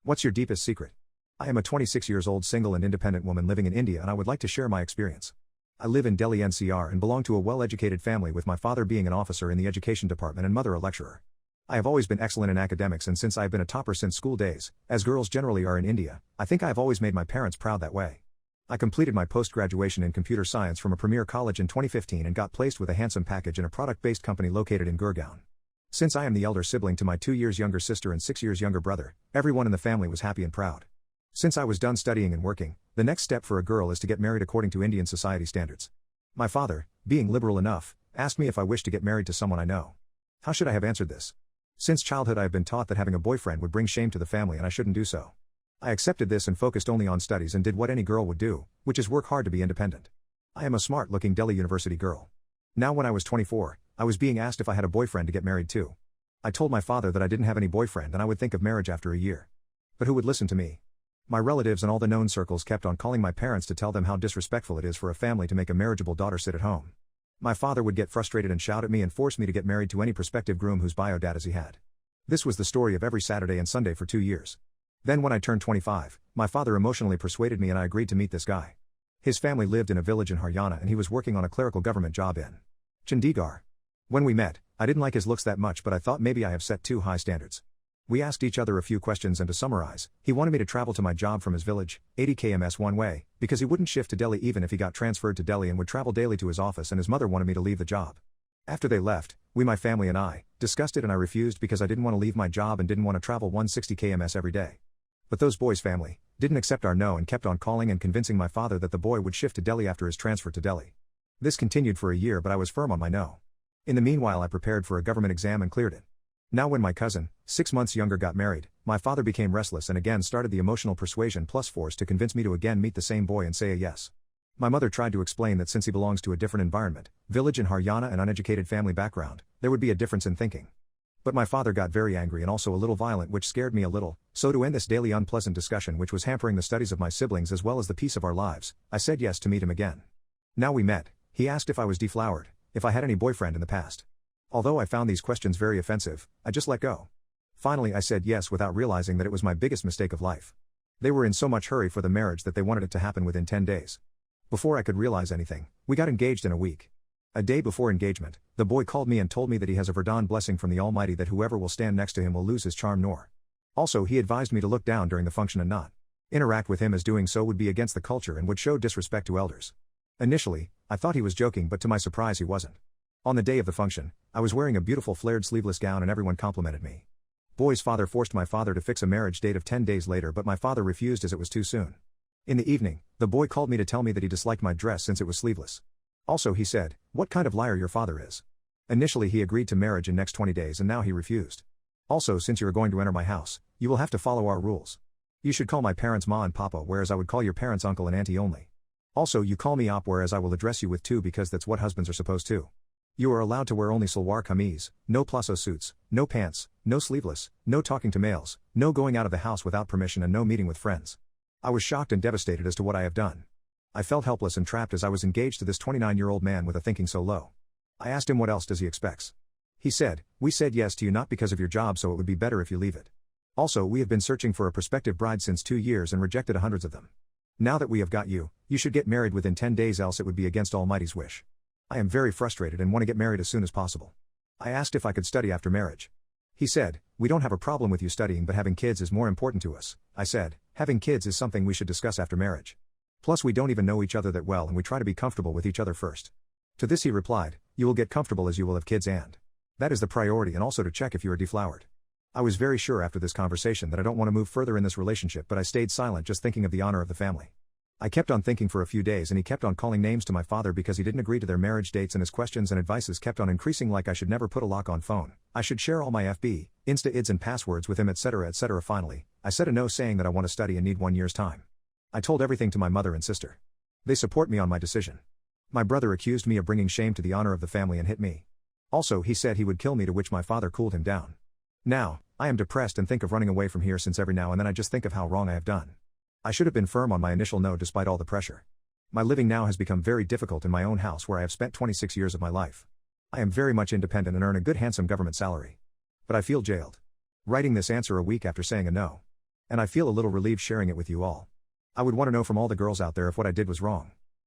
What's your deepest secret? I am a 26 years old single and independent woman living in India, and I would like to share my experience. I live in Delhi NCR and belong to a well-educated family, with my father being an officer in the education department and mother a lecturer. I have always been excellent in academics, and since I have been a topper since school days, as girls generally are in India, I think I have always made my parents proud that way. I completed my post-graduation in computer science from a premier college in 2015 and got placed with a handsome package in a product-based company located in Gurgaon. Since I am the elder sibling to my 2 years younger sister and 6 years younger brother, everyone in the family was happy and proud. Since I was done studying and working, the next step for a girl is to get married according to Indian society standards. My father, being liberal enough, asked me if I wished to get married to someone I know. How should I have answered this? Since childhood I have been taught that having a boyfriend would bring shame to the family and I shouldn't do so. I accepted this and focused only on studies and did what any girl would do, which is work hard to be independent. I am a smart-looking Delhi University girl. Now when I was 24, I was being asked if I had a boyfriend to get married to. I told my father that I didn't have any boyfriend and I would think of marriage after a year. But who would listen to me? My relatives and all the known circles kept on calling my parents to tell them how disrespectful it is for a family to make a marriageable daughter sit at home. My father would get frustrated and shout at me and force me to get married to any prospective groom whose biodatas he had. This was the story of every Saturday and Sunday for 2 years. Then when I turned 25, my father emotionally persuaded me and I agreed to meet this guy. His family lived in a village in Haryana and he was working on a clerical government job in Chandigarh. When we met, I didn't like his looks that much, but I thought maybe I have set too high standards. We asked each other a few questions, and to summarize, he wanted me to travel to my job from his village, 80 km one way, because he wouldn't shift to Delhi even if he got transferred to Delhi, and would travel daily to his office, and his mother wanted me to leave the job. After they left, my family and I, discussed it, and I refused because I didn't want to leave my job and didn't want to travel 160 km every day. But those boys' family didn't accept our no and kept on calling and convincing my father that the boy would shift to Delhi after his transfer to Delhi. This continued for a year, but I was firm on my no. In the meanwhile, I prepared for a government exam and cleared it. Now when my cousin, 6 months younger, got married, my father became restless and again started the emotional persuasion plus force to convince me to again meet the same boy and say a yes. My mother tried to explain that since he belongs to a different environment, village in Haryana and uneducated family background, there would be a difference in thinking. But my father got very angry and also a little violent, which scared me a little, so to end this daily unpleasant discussion which was hampering the studies of my siblings as well as the peace of our lives, I said yes to meet him again. Now we met, he asked if I was deflowered, if I had any boyfriend in the past. Although I found these questions very offensive, I just let go. Finally I said yes without realizing that it was my biggest mistake of life. They were in so much hurry for the marriage that they wanted it to happen within 10 days. Before I could realize anything, we got engaged in a week. A day before engagement, the boy called me and told me that he has a Verdaan blessing from the Almighty that whoever will stand next to him will lose his charm nor. Also he advised me to look down during the function and not interact with him, as doing so would be against the culture and would show disrespect to elders. Initially, I thought he was joking, but to my surprise he wasn't. On the day of the function, I was wearing a beautiful flared sleeveless gown and everyone complimented me. Boy's father forced my father to fix a marriage date of 10 days later, but my father refused as it was too soon. In the evening, the boy called me to tell me that he disliked my dress since it was sleeveless. Also he said, "What kind of liar your father is." Initially he agreed to marriage in next 20 days and now he refused. Also, since you are going to enter my house, you will have to follow our rules. You should call my parents Ma and Papa, whereas I would call your parents Uncle and Auntie only. Also you call me Op, whereas I will address you with tu because that's what husbands are supposed to. You are allowed to wear only salwar kameez, no plazo suits, no pants, no sleeveless, no talking to males, no going out of the house without permission, and no meeting with friends. I was shocked and devastated as to what I have done. I felt helpless and trapped as I was engaged to this 29-year-old man with a thinking so low. I asked him what else does he expects. He said, "We said yes to you not because of your job, so it would be better if you leave it. Also we have been searching for a prospective bride since 2 years and rejected hundreds of them. Now that we have got you, you should get married within 10 days, else it would be against Almighty's wish. I am very frustrated and want to get married as soon as possible." I asked if I could study after marriage. He said, "We don't have a problem with you studying, but having kids is more important to us." I said, "Having kids is something we should discuss after marriage. Plus we don't even know each other that well and we try to be comfortable with each other first." To this he replied, "You will get comfortable as you will have kids, and that is the priority, and also to check if you are deflowered." I was very sure after this conversation that I don't want to move further in this relationship, but I stayed silent, just thinking of the honor of the family. I kept on thinking for a few days and he kept on calling names to my father because he didn't agree to their marriage dates, and his questions and advices kept on increasing, like I should never put a lock on phone, I should share all my FB, Insta ids and passwords with him, etc. etc. Finally, I said a no, saying that I want to study and need 1 year's time. I told everything to my mother and sister. They support me on my decision. My brother accused me of bringing shame to the honor of the family and hit me. Also he said he would kill me, to which my father cooled him down. Now, I am depressed and think of running away from here, since every now and then I just think of how wrong I have done. I should have been firm on my initial no despite all the pressure. My living now has become very difficult in my own house where I have spent 26 years of my life. I am very much independent and earn a good handsome government salary. But I feel jailed. Writing this answer a week after saying a no. And I feel a little relieved sharing it with you all. I would want to know from all the girls out there if what I did was wrong.